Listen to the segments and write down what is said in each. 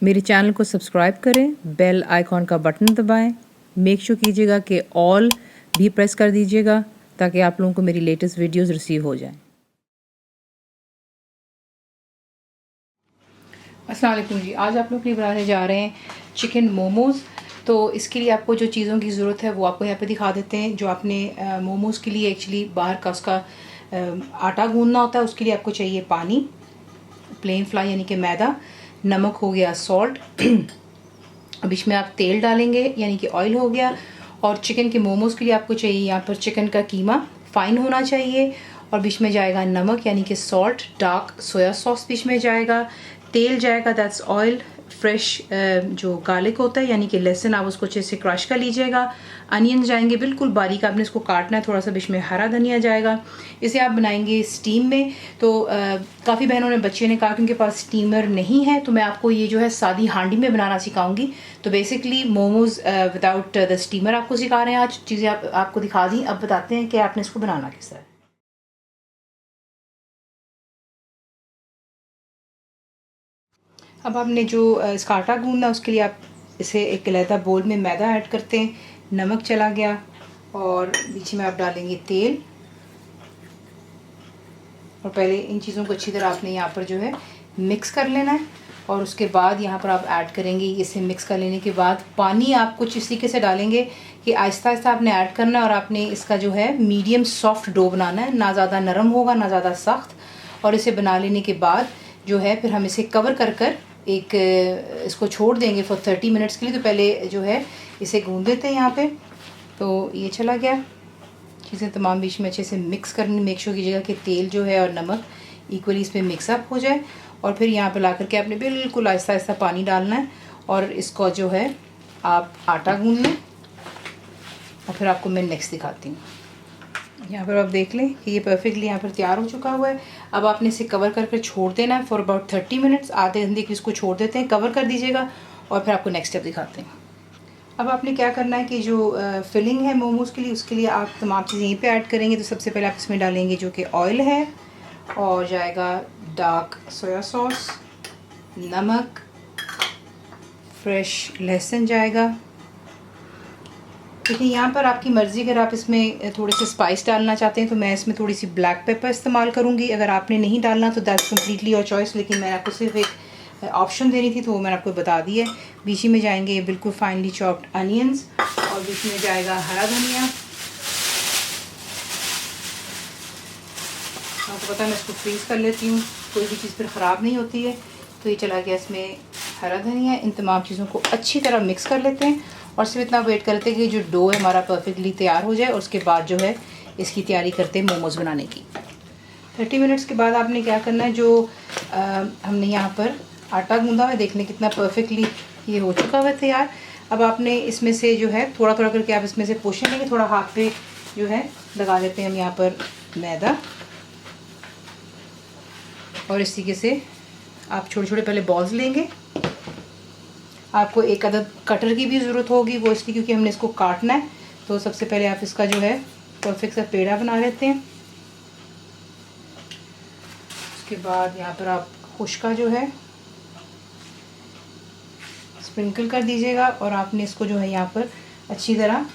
मेरे चैनल को सब्सक्राइब करें, बेल आइकॉन का बटन दबाएं, मेक श्योर कीजिएगा कि ऑल भी प्रेस कर दीजिएगा ताकि आप लोगों को मेरी लेटेस्ट वीडियोस रिसीव हो जाएं। अस्सलाम वालेकुम जी, आज आप लोग के लिए बनाने जा रहे हैं चिकन मोमोज़। तो इसके लिए आपको जो चीज़ों की ज़रूरत है वो आपको यहाँ पे दिखा देते हैं। जो आपने मोमोज़ के लिए एक्चुअली बाहर का उसका आटा गूंदना होता है, उसके लिए आपको चाहिए पानी, प्लेन फ्लाई यानी कि मैदा, नमक हो गया, सॉल्ट, अब इसमें आप तेल डालेंगे यानी कि ऑयल हो गया। और चिकन के मोमोज़ के लिए आपको चाहिए यहाँ पर चिकन का कीमा फ़ाइन होना चाहिए, और बीच में जाएगा नमक यानी कि सॉल्ट, डार्क सोया सॉस बीच में जाएगा, तेल जाएगा दैट्स ऑयल, फ्रेश जो गार्लिक होता है यानी कि लहसुन, आप उसको अच्छे से क्रश कर लीजिएगा। अनियन जाएंगे बिल्कुल बारीक, आपने इसको काटना है, थोड़ा सा बीच में हरा धनिया जाएगा। इसे आप बनाएंगे स्टीम में। तो काफ़ी बहनों ने, बच्चे ने कहा कि उनके पास स्टीमर नहीं है, तो मैं आपको ये जो है सादी हांडी में बनाना सिखाऊंगी। तो basically momos without the steamer आपको सिखा रहे हैं आज। चीज़ें आपको दिखा दी, अब बताते हैं कि आपने इसको बनाना किस तरह। अब आपने जो इसका आटा गूंदना है उसके लिए आप इसे एक अलहदा बोल में मैदा ऐड करते हैं, नमक चला गया, और बीच में आप डालेंगे तेल। और पहले इन चीज़ों को अच्छी तरह आपने यहाँ पर जो है मिक्स कर लेना है, और उसके बाद यहाँ पर आप ऐड करेंगे, इसे मिक्स कर लेने के बाद पानी आप कुछ इस तरीके से डालेंगे कि आहिस्ता आहिस्ता आपने ऐड करना है, और आपने इसका जो है मीडियम सॉफ्ट डो बनाना है, ना ज़्यादा नरम होगा ना ज़्यादा सख्त। और इसे बना लेने के बाद जो है फिर हम इसे कवर कर एक इसको छोड़ देंगे फॉर 30 मिनट्स के लिए। तो पहले जो है इसे गूंद देते हैं यहाँ पे। तो ये चला गया, चीज़ें तमाम बीच में अच्छे से मिक्स करनी, मेक श्योर कीजिएगा कि तेल जो है और नमक इक्वली इसमें मिक्सअप हो जाए। और फिर यहाँ पे ला करके आपने बिल्कुल आहिस्ता आहिस्ता पानी डालना है, और इसको जो है आप आटा गूंद लें। और फिर आपको मैं नेक्स्ट दिखाती हूँ। यहाँ पर आप देख लें कि ये परफेक्टली यहाँ पर तैयार हो चुका हुआ है। अब आपने इसे कवर करके छोड़ देना है फॉर अबाउट 30 मिनट्स। आधे घंटे के इसको छोड़ देते हैं, कवर कर दीजिएगा, और फिर आपको नेक्स्ट स्टेप दिखाते हैं। अब आपने क्या करना है कि जो फिलिंग है मोमोज़ के लिए, उसके लिए आप तमाम चीज़ें यहीं पे ऐड करेंगे। तो सबसे पहले आप इसमें डालेंगे जो कि ऑयल है, और जाएगा डार्क सोया सॉस, नमक, फ्रेश लहसुन जाएगा। देखिए यहाँ पर आपकी मर्ज़ी, अगर आप इसमें थोड़े से स्पाइस डालना चाहते हैं तो मैं इसमें थोड़ी सी ब्लैक पेपर इस्तेमाल करूँगी। अगर आपने नहीं डालना तो दैट्स कम्प्लीटली योर चॉइस, लेकिन मैं आपको सिर्फ एक ऑप्शन देनी थी तो वो मैंने आपको बता दी है। बीच में जाएंगे बिल्कुल फाइनली चॉप्ड अनियंस, और बीच में जाएगा हरा धनिया। आपको पता है मैं इसको फ्रीज़ कर लेती हूँ, कोई भी चीज़ फिर ख़राब नहीं होती है। तो ये चला गया इसमें हरा धनिया। इन तमाम चीज़ों को अच्छी तरह मिक्स कर लेते हैं, और सिर्फ इतना वेट करते हैं कि जो डो है हमारा परफेक्टली तैयार हो जाए, और उसके बाद जो है इसकी तैयारी करते हैं मोमोज़ बनाने की। 30 मिनट्स के बाद आपने क्या करना है, जो हमने यहाँ पर आटा गूंदा हुआ है, देख लें कितना परफेक्टली ये हो चुका हुआ है तैयार। अब आपने इसमें से जो है थोड़ा थोड़ा करके आप इसमें से पोर्शन लेंगे, थोड़ा हाथ पे जो है लगा देते हैं हम यहाँ पर मैदा, और इस तरीके से आप छोटे छोटे पहले बॉल्स लेंगे। आपको एक अदद कटर की भी ज़रूरत होगी, वो इसलिए क्योंकि हमने इसको काटना है। तो सबसे पहले आप इसका जो है परफेक्ट सा पेड़ा बना लेते हैं। उसके बाद यहाँ पर आप खुश्का जो है स्प्रिंकल कर दीजिएगा, और आपने इसको जो है यहाँ पर अच्छी तरह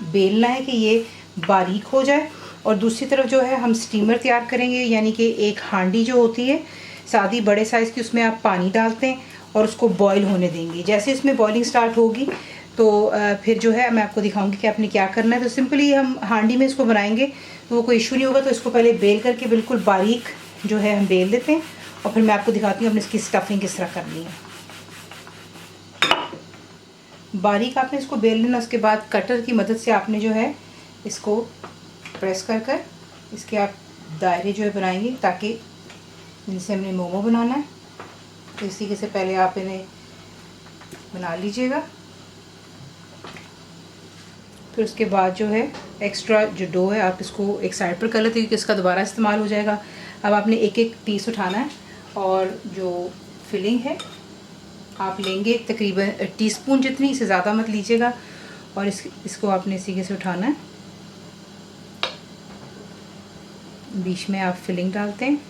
बेलना है कि ये बारीक हो जाए। और दूसरी तरफ जो है हम स्टीमर तैयार करेंगे, यानी कि एक हांडी जो होती है सादी बड़े साइज़ की, उसमें आप पानी डालते हैं और उसको बॉईल होने देंगे। जैसे इसमें बॉइलिंग स्टार्ट होगी तो फिर जो है मैं आपको दिखाऊंगी कि आपने क्या करना है। तो सिंपली हम हांडी में इसको बनाएंगे तो वो कोई इशू नहीं होगा। तो इसको पहले बेल करके बिल्कुल बारीक जो है हम बेल देते हैं, और फिर मैं आपको दिखाती हूँ अपने इसकी स्टफिंग किस तरह करनी है। बारीक आपने इसको बेल लेना, उसके बाद कटर की मदद से आपने जो है इसको प्रेस कर इसके आप दायरे जो है बनाएंगे, ताकि जिनसे हमने मोमो बनाना है। तो इसी के से पहले आप इन्हें बना लीजिएगा। फिर उसके बाद जो है एक्स्ट्रा जो डो है आप इसको एक साइड पर कर लेते हैं, क्योंकि इसका दोबारा इस्तेमाल हो जाएगा। अब आपने एक एक पीस उठाना है, और जो फिलिंग है आप लेंगे तकरीबन टीस्पून जितनी, इससे ज़्यादा मत लीजिएगा, और इसको आपने इसी से उठाना है। बीच में आप फिलिंग डालते हैं,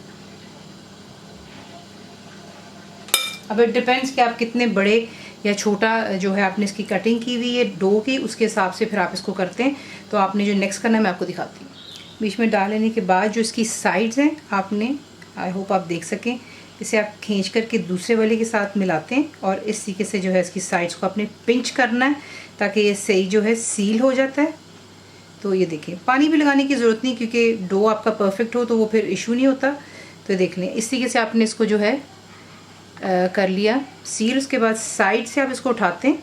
अब इट डिपेंड्स कि आप कितने बड़े या छोटा जो है आपने इसकी कटिंग की हुई है डो की, उसके हिसाब से फिर आप इसको करते हैं। तो आपने जो नेक्स्ट करना है मैं आपको दिखाती हूँ। बीच में डाल लेने के बाद जो इसकी साइड्स हैं आपने, आई होप आप देख सकें, इसे आप खींच करके दूसरे वाले के साथ मिलाते हैं और इस तरीके से जो है इसकी साइड्स को आपने पिंच करना है ताकि ये सही जो है सील हो जाता है। तो ये देखिए, पानी भी लगाने की ज़रूरत नहीं क्योंकि डो आपका परफेक्ट हो तो वो फिर इशू नहीं होता। तो देख लें इस तरीके से आपने इसको जो है कर लिया सील। उसके बाद साइड से आप इसको उठाते हैं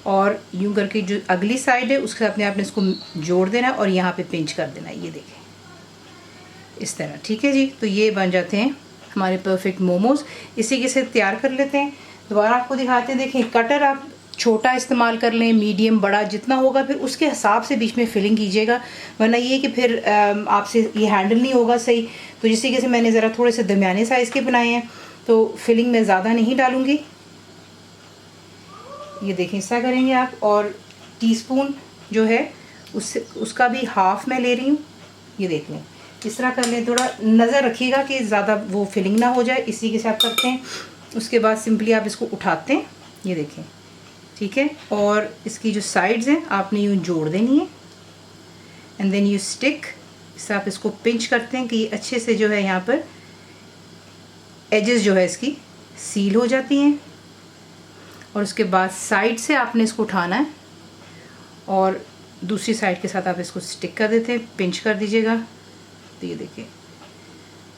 और यूं करके जो अगली साइड है उसके साथ में आपने इसको जोड़ देना है और यहाँ पे पिंच कर देना है, ये देखें इस तरह। ठीक है जी, तो ये बन जाते हैं हमारे परफेक्ट मोमोज़। इसी के से तैयार कर लेते हैं। दोबारा आपको दिखाते हैं, देखें कटर आप छोटा इस्तेमाल कर लें, मीडियम बड़ा जितना होगा फिर उसके हिसाब से बीच में फिलिंग कीजिएगा, वरना ये कि फिर आपसे ये हैंडल नहीं होगा सही। तो जिस तरीके से मैंने ज़रा थोड़े से दरमियाने साइज़ के बनाए हैं तो फिलिंग में ज़्यादा नहीं डालूँगी। ये देखें इस तरह करेंगे आप। और टीस्पून जो है उसका भी हाफ़ मैं ले रही हूँ, ये देख लें इस तरह कर लें। थोड़ा नज़र रखिएगा कि ज़्यादा वो फिलिंग ना हो जाए, इसी तरीके से आप करते हैं। उसके बाद सिंपली आप इसको उठाते हैं, ये देखें ठीक है। और इसकी जो साइड्स हैं आपने यूँ जोड़ देनी है एंड देन यू स्टिक, इससे आप इसको पिंच करते हैं कि ये अच्छे से जो है यहाँ पर एजेस जो है इसकी सील हो जाती हैं। और उसके बाद साइड से आपने इसको उठाना है और दूसरी साइड के साथ आप इसको स्टिक कर देते हैं, पिंच कर दीजिएगा। तो ये देखिए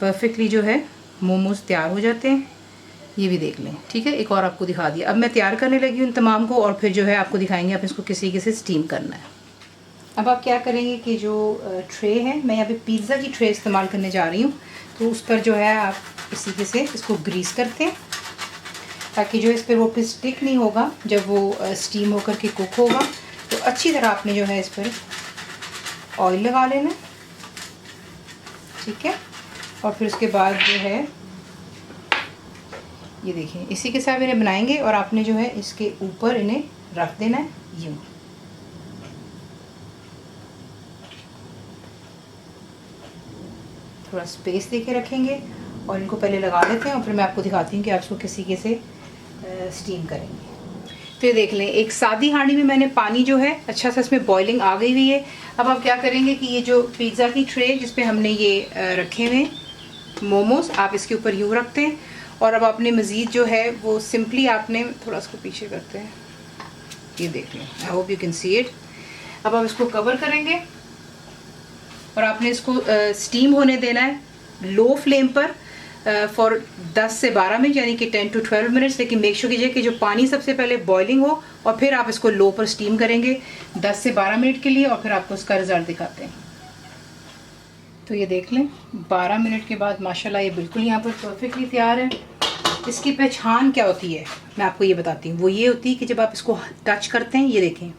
परफेक्टली जो है मोमोज़ तैयार हो जाते हैं। ये भी देख लें ठीक है। एक और आपको दिखा दिया। अब मैं तैयार करने लगी हूँ तमाम को और फिर जो है आपको दिखाएंगे आप इसको किस तरीके से स्टीम करना है। अब आप क्या करेंगे कि जो ट्रे है, मैं यहाँ पे पिज़्ज़ा की ट्रे इस्तेमाल करने जा रही हूँ, तो उस पर जो है आप इस तरीके से इसको ग्रीस करते हैं ताकि जो इस पर वो फिर स्टिक नहीं होगा जब वो स्टीम होकर के कुक होगा। तो अच्छी तरह आपने जो है इस पर ऑयल लगा लेना ठीक है। और फिर उसके बाद जो है ये देखिए इसी के साथ इन्हें बनाएंगे और आपने जो है इसके ऊपर इन्हें रख देना है यूँ। थोड़ा स्पेस देके रखेंगे और इनको पहले लगा लेते हैं और फिर मैं आपको दिखाती हूँ कि आप इसको किस तरीके से स्टीम करेंगे। फिर देख लें एक सादी हांडी में मैंने पानी जो है अच्छा सा इसमें बॉइलिंग आ गई हुई है। अब आप क्या करेंगे कि ये जो पिज़्ज़ा की ट्रे जिस पे हमने ये रखे हुए मोमोज़, आप इसके ऊपर यूँ रखते हैं और अब आपने मज़ीद जो है वो सिंपली आपने थोड़ा इसको पीछे करते हैं, ये देख लें, I hope you can see it. अब आप इसको कवर करेंगे और आपने इसको स्टीम होने देना है लो फ्लेम पर फॉर 10 से 12 मिनट, यानी कि 10 to 12 मिनट्स। लेकिन मेक श्योर कीजिए कि जो पानी सबसे पहले बॉइलिंग हो और फिर आप इसको लो पर स्टीम करेंगे 10 से 12 मिनट के लिए और फिर आपको उसका रिज़ल्ट दिखाते हैं। तो ये देख लें 12 मिनट के बाद माशाल्लाह ये बिल्कुल यहाँ पर परफेक्टली तैयार है। इसकी पहचान क्या होती है मैं आपको ये बताती हूँ। वो ये होती है कि जब आप इसको टच करते हैं, ये देखें,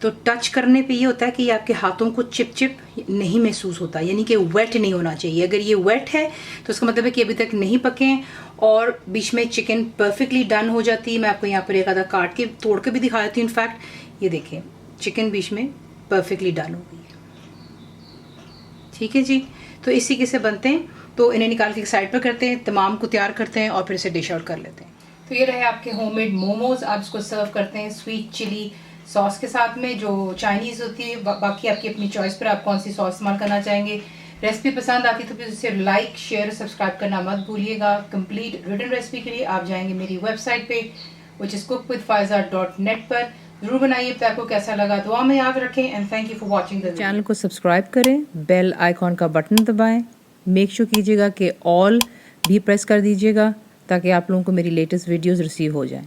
तो टच करने पे ये होता है कि ये आपके हाथों को चिप चिप नहीं महसूस होता, यानी कि वेट नहीं होना चाहिए। अगर ये वेट है तो इसका मतलब है कि अभी तक नहीं पके हैं और बीच में चिकन परफेक्टली डन हो जाती है। मैं आपको यहाँ पर एक आधा काट के तोड़ के भी दिखा देती हूँ। इनफैक्ट ये देखें चिकन बीच में परफेक्टली डन हो गई है। ठीक है जी, तो इसी के से बनते हैं। तो इन्हें निकाल के साइड पर करते हैं, तमाम को तैयार करते हैं और फिर इसे डिश आउट कर लेते हैं। तो ये रहे आपके होममेड मोमोज। आप इसको सर्व करते हैं स्वीट चिली सॉस के साथ में जो चाइनीज़ होती है। बाकी आपकी अपनी चॉइस पर आप कौन सी सॉस इस्तेमाल करना चाहेंगे। रेसिपी पसंद आती तो प्लीज़ इसे लाइक शेयर सब्सक्राइब करना मत भूलिएगा। कंप्लीट रिटन रेसिपी के लिए आप जाएंगे मेरी वेबसाइट पे which is cookwithfaiza.net पर। जरूर बनाइए, तो आपको कैसा लगा दुआ में याद रखें and thank you for watching the video. Channel को सब्सक्राइब करें, बेल आइकॉन का बटन दबाएं, मेक श्योर कीजिएगा कि ऑल भी प्रेस कर दीजिएगा ताकि आप लोगों को मेरी लेटेस्ट वीडियोस रिसीव हो जाएं।